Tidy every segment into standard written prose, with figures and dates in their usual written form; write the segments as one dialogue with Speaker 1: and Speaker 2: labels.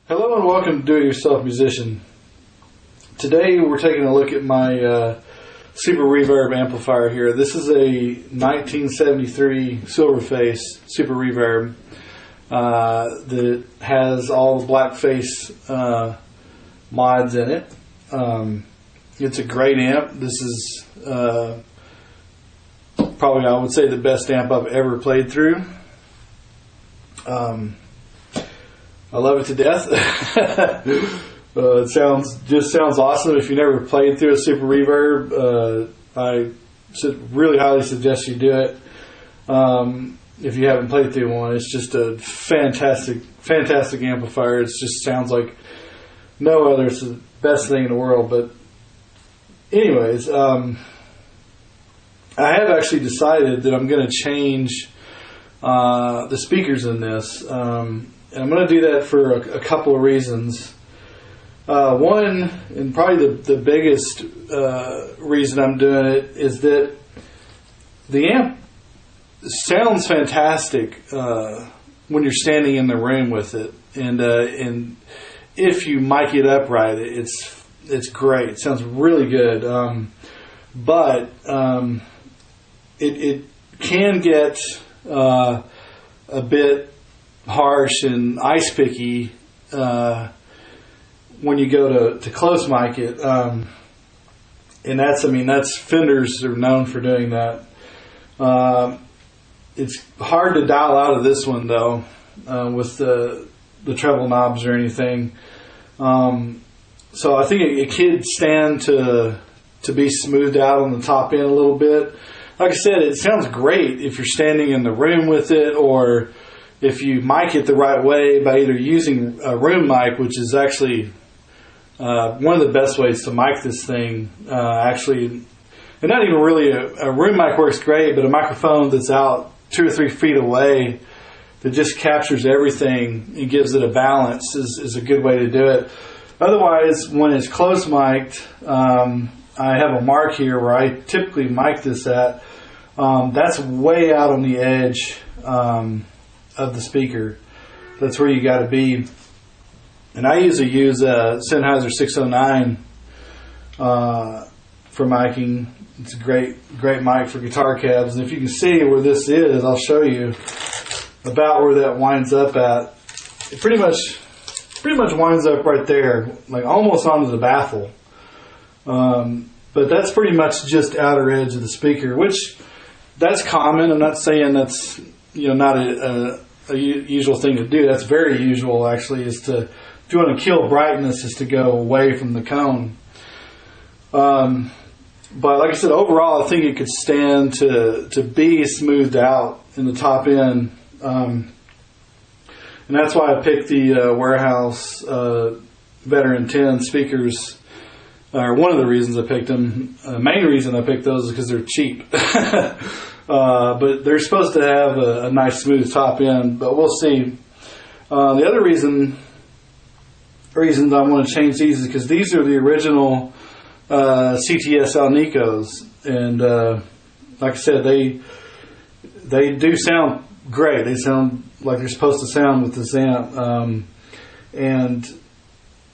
Speaker 1: Hello and welcome to Do It Yourself Musician. Today we're taking a look at my Super Reverb amplifier here. This is a 1973 silver face Super Reverb that has all the black face mods in it. It's a great amp. This is probably, I would say, the best amp I've ever played through. I love it to death. It sounds awesome. If you never played through a Super Reverb, I should really highly suggest you do it. If you haven't played through one, it's just a fantastic amplifier. It just sounds like no other. It's the best thing in the world. But anyways, I have actually decided that I'm going to change the speakers in this. And I'm going to do that for a couple of reasons. One, and probably the biggest reason I'm doing it, is that the amp sounds fantastic when you're standing in the room with it, and if you mic it up right, it's great. It sounds really good, but it can get a bit harsh and ice picky when you go to close mic it, and that's Fenders are known for doing that. It's hard to dial out of this one though, with the treble knobs or anything. So I think it could stand to be smoothed out on the top end a little bit. Like I said, it sounds great if you're standing in the room with it, or if you mic it the right way by either using a room mic, which is actually one of the best ways to mic this thing. Actually, and not even really a room mic works great, but a microphone that's out 2 or 3 feet away that just captures everything and gives it a balance is a good way to do it. Otherwise, when it's close mic'd, I have a mark here where I typically mic this at. That's way out on the edge of the speaker. That's where you got to be. And I usually use a Sennheiser 609 for miking. It's a great mic for guitar cabs. And if you can see where this is, I'll show you about where that winds up at. It pretty much winds up right there, like almost onto the baffle. But that's pretty much just outer edge of the speaker, which that's common. I'm not saying that's not a usual thing to do. That's very usual, actually, is to, if you want to kill brightness, is to go away from the cone. But like I said, overall, I think it could stand to be smoothed out in the top end. And that's why I picked the Warehouse Veteran 10 speakers, or one of the reasons I picked them. The main reason I picked those is because they're cheap. But they're supposed to have a nice smooth top end, but we'll see. The other reasons I want to change these is because these are the original CTS Alnicos, and like I said, they do sound great. They sound like they're supposed to sound with this amp, and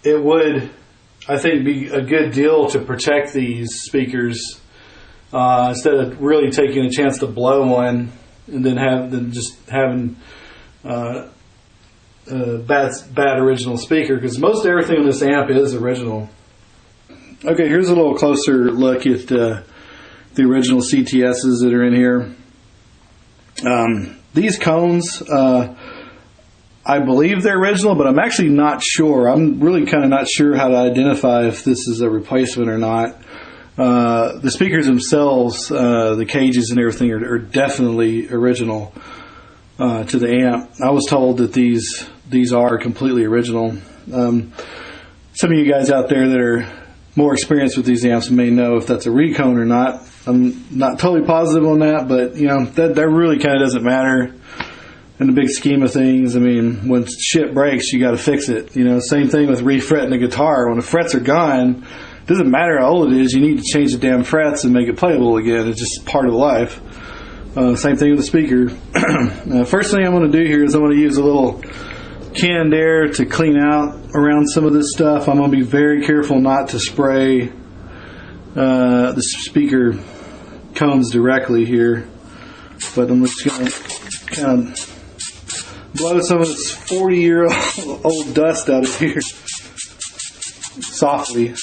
Speaker 1: it would, I think, be a good deal to protect these speakers. Instead of really taking a chance to blow one and then just having a bad original speaker, because most everything on this amp is original. Okay, here's a little closer look at the original CTSs that are in here. These cones, I believe they're original, but I'm actually not sure. I'm really kind of not sure how to identify if this is a replacement or not. The speakers themselves, the cages and everything are definitely original to the amp. I was told that these are completely original. Some of you guys out there that are more experienced with these amps may know if that's a recone or not. I'm not totally positive on that, but that really kind of doesn't matter in the big scheme of things. I mean, when shit breaks, you got to fix it. Same thing with refretting a guitar. When the frets are gone, it doesn't matter how old it is, you need to change the damn frets and make it playable again. It's just part of life. Same thing with the speaker. First thing I'm going to do here is I'm going to use a little canned air to clean out around some of this stuff. I'm going to be very careful not to spray the speaker cones directly here, but I'm just going to kind of blow some of this 40-year-old dust out of here softly.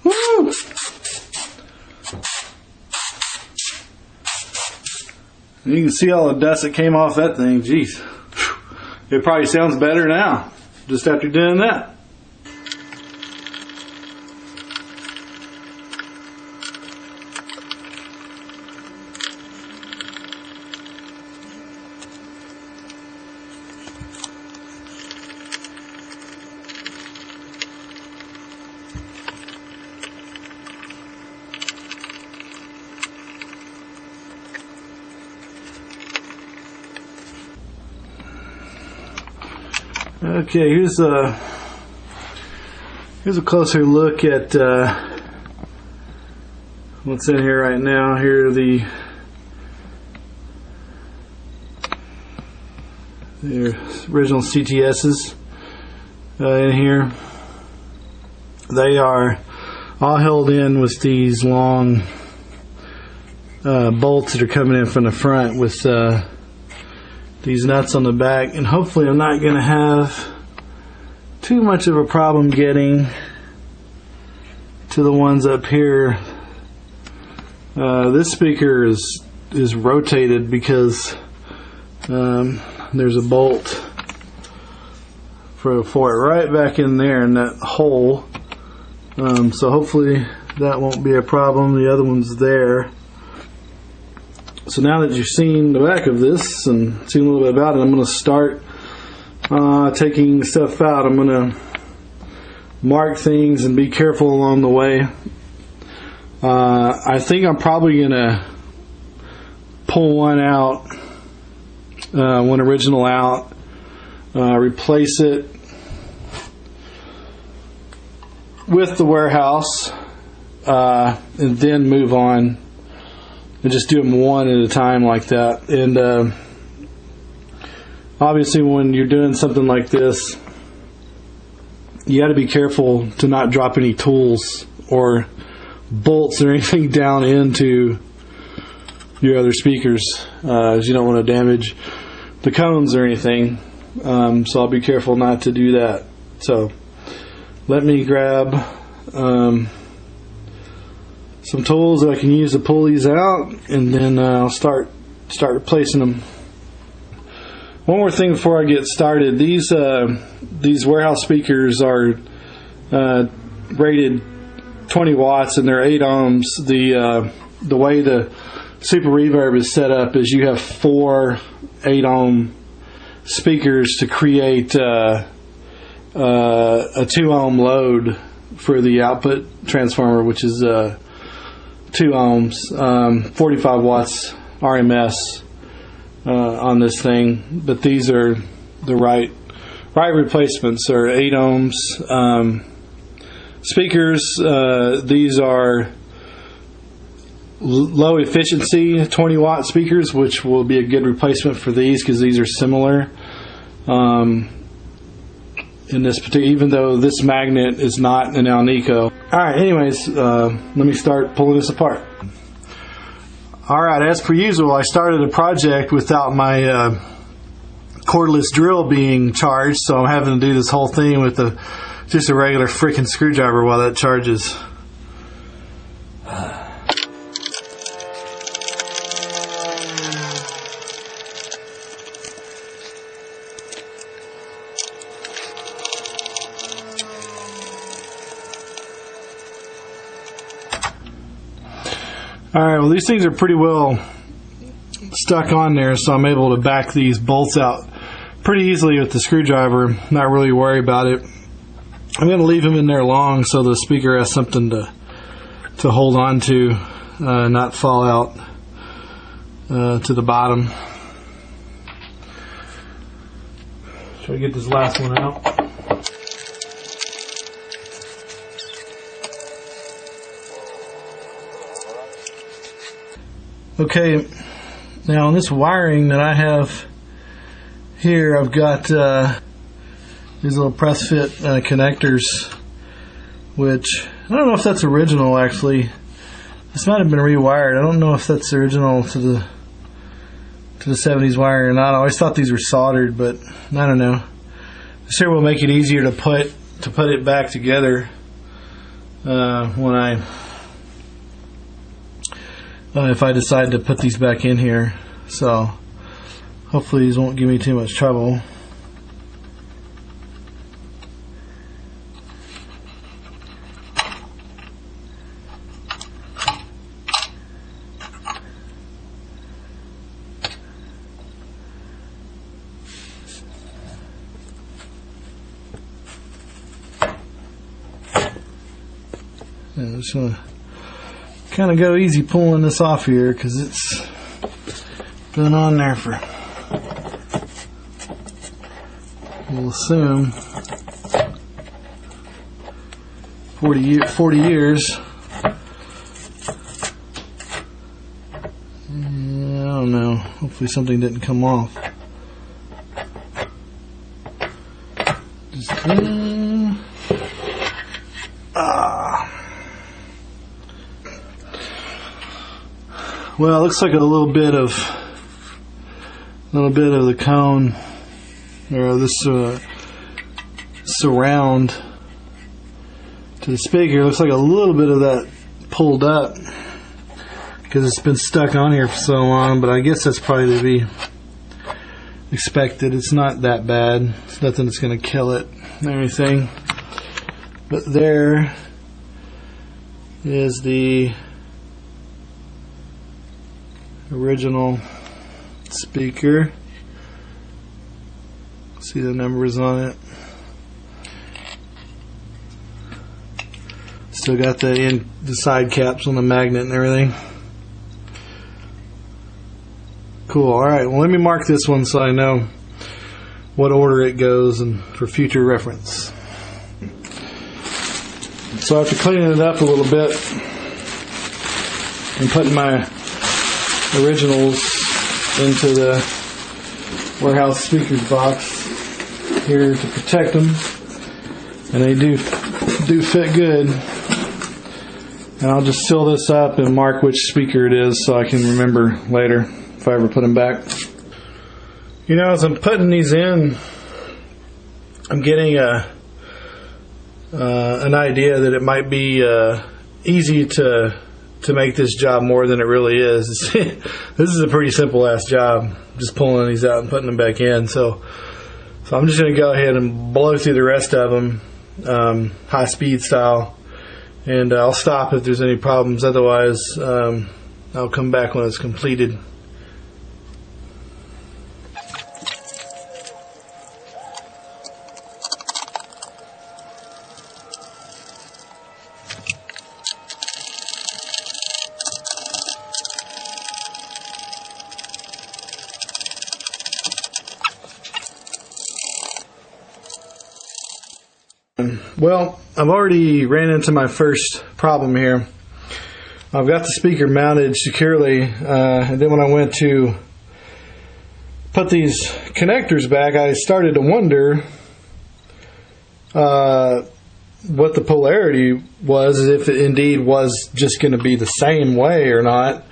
Speaker 1: Woo! You can see all the dust that came off that thing. Jeez. It probably sounds better now, just after doing that. Okay, here's a closer look at what's in here right now. Here are the original CTSs in here. They are all held in with these long bolts that are coming in from the front with these nuts on the back, and hopefully I'm not going to have too much of a problem getting to the ones up here. This speaker is rotated because there's a bolt for it right back in there in that hole, so hopefully that won't be a problem. The other one's there. So now that you've seen the back of this and seen a little bit about it, I'm going to start taking stuff out. I'm going to mark things and be careful along the way. I think I'm probably going to pull one out, one original out, replace it with the warehouse, and then move on. And just do them one at a time like that. And obviously when you're doing something like this, you got to be careful to not drop any tools or bolts or anything down into your other speakers, as you don't want to damage the cones or anything. So I'll be careful not to do that. So let me grab some tools that I can use to pull these out, and then I'll start replacing them. One more thing before I get started. These warehouse speakers are rated 20 watts and they're 8 ohms. The way the Super Reverb is set up is you have 4 8-ohm speakers to create a 2 ohm load for the output transformer, which is 2 ohms, 45 watts RMS on this thing. But these are the right replacements. Are 8 ohms speakers. These are low efficiency 20 watt speakers, which will be a good replacement for these because these are similar. In this particular, even though this magnet is not an Alnico. Alright, anyways, let me start pulling this apart. Alright, as per usual, I started a project without my cordless drill being charged, so I'm having to do this whole thing with just a regular freaking screwdriver while that charges. Alright, well these things are pretty well stuck on there, so I'm able to back these bolts out pretty easily with the screwdriver, not really worry about it. I'm going to leave them in there long so the speaker has something to hold on to, not fall out. to the bottom. Should we get this last one out? Okay, now on this wiring that I have here, I've got these little press fit connectors, which I don't know if that's original actually. This might have been rewired. I don't know if that's original to the 70s wiring or not. I always thought these were soldered, but I don't know. This here will make it easier to put it back together when if I decide to put these back in here. So hopefully these won't give me too much trouble. I'm just going to kind of go easy pulling this off here because it's been on there for, we'll assume, 40 years. I don't know. Hopefully something didn't come off. Well, it looks like a little bit of the cone, or this surround to the speaker. Looks like a little bit of that pulled up because it's been stuck on here for so long. But I guess that's probably to be expected. It's not that bad. It's nothing that's going to kill it or anything. But there is the original speaker. See the numbers on it. Still got the side caps on the magnet and everything. Cool. Alright, well, let me mark this one so I know what order it goes and for future reference. So after cleaning it up a little bit and putting my originals into the warehouse speakers box here to protect them, and they do fit good, and I'll just seal this up and mark which speaker it is so I can remember later if I ever put them back. You know, as I'm putting these in, I'm getting an idea that it might be easy to make this job more than it really is. This is a pretty simple ass job, just pulling these out and putting them back in. So I'm just going to go ahead and blow through the rest of them high speed style, and I'll stop if there's any problems. Otherwise I'll come back when it's completed. Well, I've already ran into my first problem here. I've got the speaker mounted securely, and then when I went to put these connectors back, I started to wonder what the polarity was, if it indeed was just going to be the same way or not.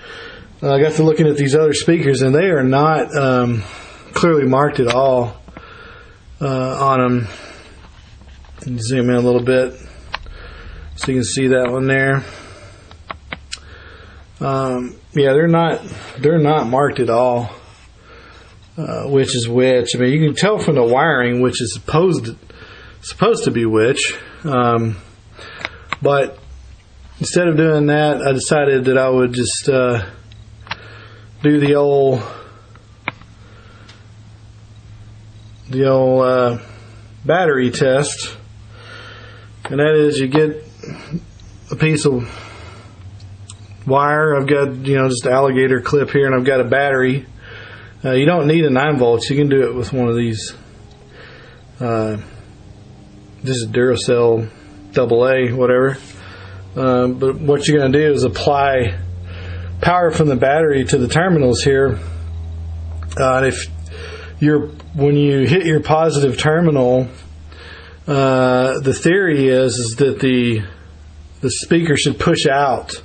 Speaker 1: I got to looking at these other speakers, and they are not clearly marked at all on them. Zoom in a little bit so you can see that one there. Yeah, they're not marked at all. Which is which? I mean, you can tell from the wiring which is supposed to be which. But instead of doing that, I decided that I would just do the old battery test. And that is, you get a piece of wire. I've got, you know, just an alligator clip here, and I've got a battery. You don't need a 9 volts. You can do it with one of these. This is Duracell AA, whatever. But what you're going to do is apply power from the battery to the terminals here. And when you hit your positive terminal, the theory is that the speaker should push out.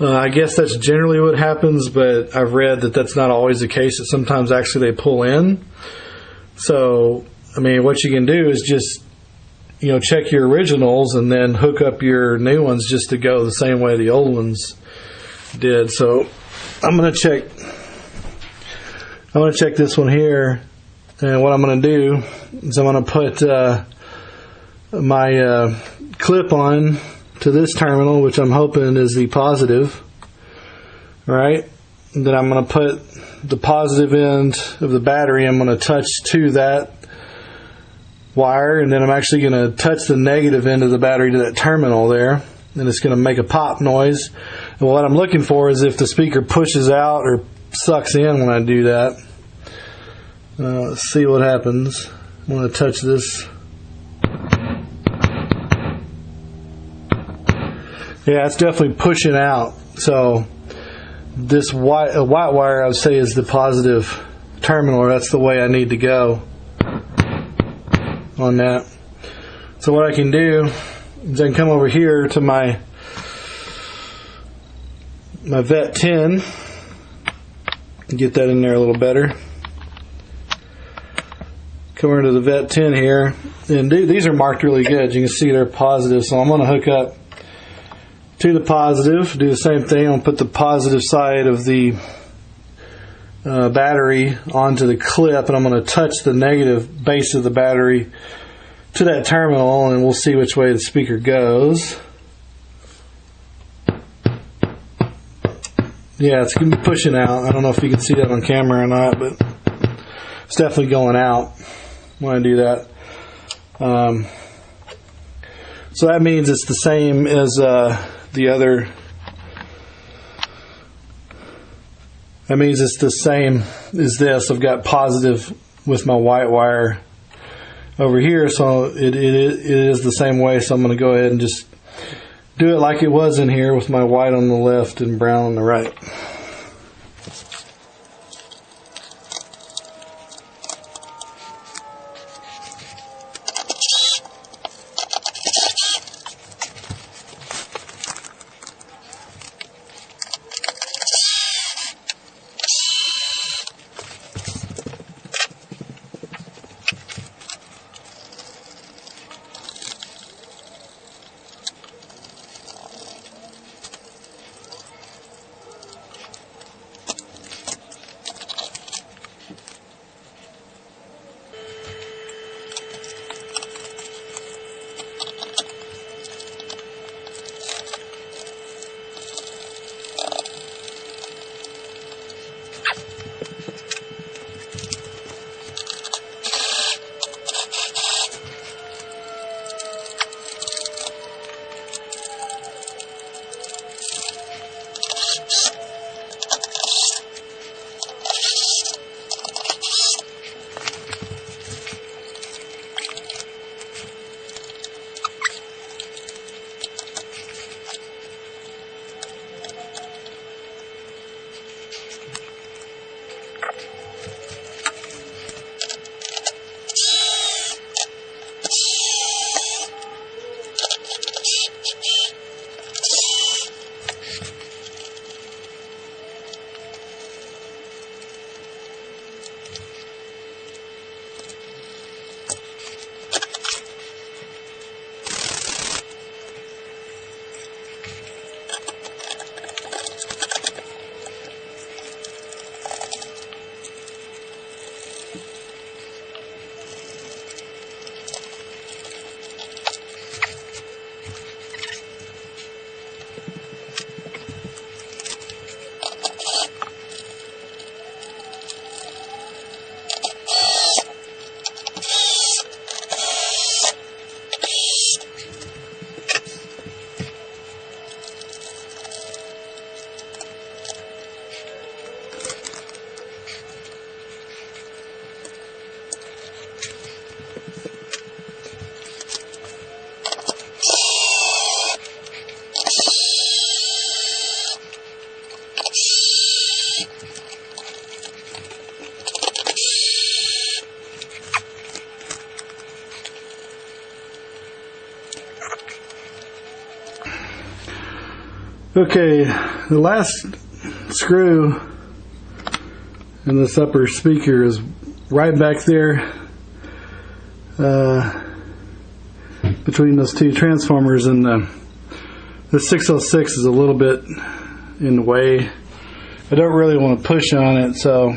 Speaker 1: I guess that's generally what happens, but I've read that that's not always the case. That sometimes actually they pull in. So, I mean, what you can do is just, you know, check your originals and then hook up your new ones just to go the same way the old ones did. So, I'm going to check this one here, and what I'm going to do is I'm going to put my clip on to this terminal, which I'm hoping is the positive, right? And then I'm going to put the positive end of the battery, I'm going to touch to that wire, and then I'm actually going to touch the negative end of the battery to that terminal there, and it's going to make a pop noise. And what I'm looking for is if the speaker pushes out or sucks in when I do that. Let's see what happens. I'm going to touch this. Yeah, it's definitely pushing out. So this white wire, I would say, is the positive terminal, or that's the way I need to go on that. So what I can do is I can come over here to my VET 10 and get that in there a little better. Come over to the VET 10 here, and these are marked really good. You can see they're positive, so I'm going to hook up to the positive, do the same thing. I'll put the positive side of the battery onto the clip, and I'm going to touch the negative base of the battery to that terminal, and we'll see which way the speaker goes. Yeah, it's going to be pushing out. I don't know if you can see that on camera or not, but it's definitely going out when I do that. So that means it's the same as the other. That means it's the same as this. I've got positive with my white wire over here, so it is the same way. So I'm going to go ahead and just do it like it was in here, with my white on the left and brown on the right. Okay, the last screw in this upper speaker is right back there between those two transformers, and the 606 is a little bit in the way. I don't really want to push on it, so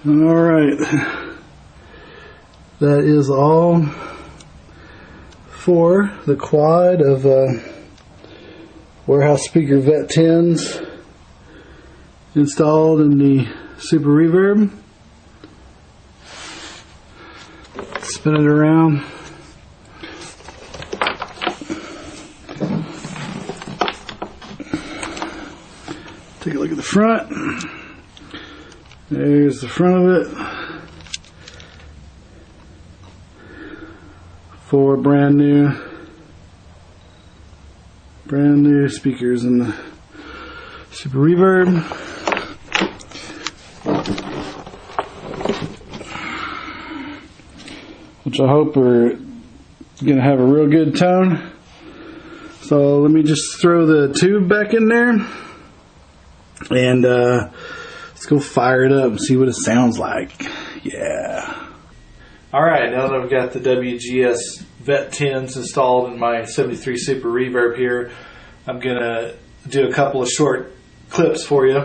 Speaker 1: alright, that is all for the quad of warehouse speaker Vet 10s installed in the Super Reverb. Spin it around. Take a look at the front. There's the front of it. 4 brand new speakers in the Super Reverb. Which I hope are going to have a real good tone. So let me just throw the tube back in there, and let's go fire it up and see what it sounds like. Yeah. Alright, now that I've got the WGS Vet 10s installed in my 73 Super Reverb here, I'm going to do a couple of short clips for you.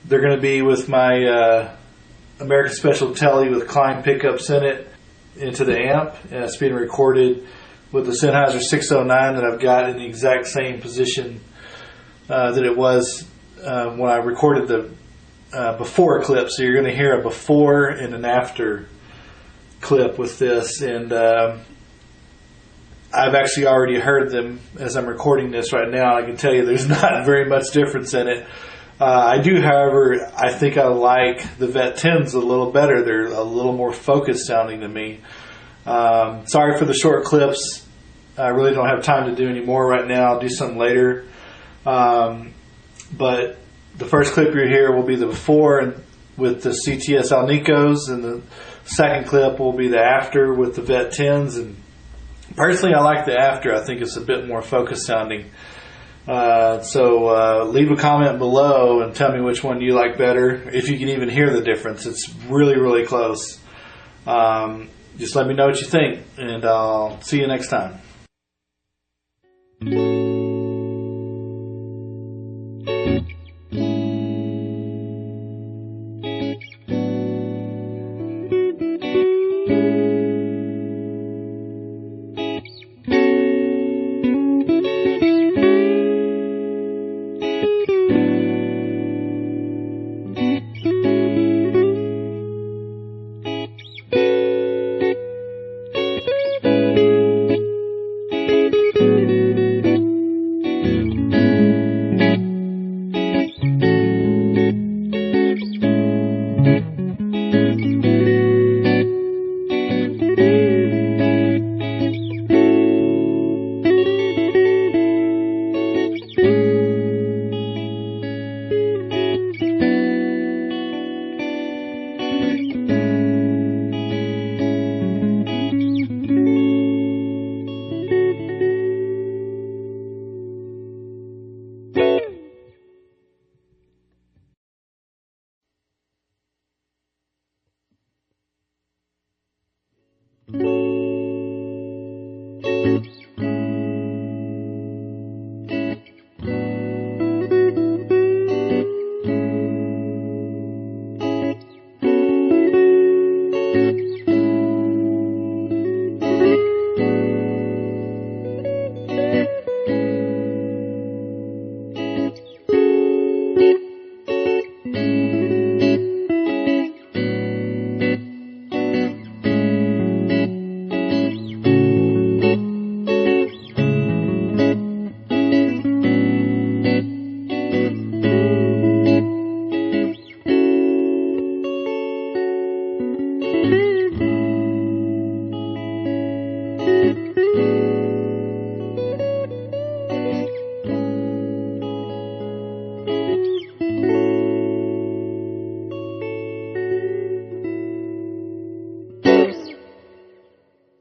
Speaker 1: They're going to be with my American Special Telly with Klein pickups in it into the amp, and it's being recorded with the Sennheiser 609 that I've got in the exact same position that it was when I recorded the before clip. So you're going to hear a before and an after clip with this, and I've actually already heard them as I'm recording this right now. I can tell you there's not very much difference in it. I do, however, I think I like the Vet 10s a little better. They're a little more focused sounding to me. Sorry for the short clips. I really don't have time to do any more right now. I'll do some later. But the first clip you hear will be the before and with the CTS Alnicos, and the second clip will be the after with the Vet 10s. And personally, I like the after. I think it's a bit more focused sounding. So leave a comment below and tell me which one you like better, if you can even hear the difference. It's really, really close. Just let me know what you think, and I'll see you next time.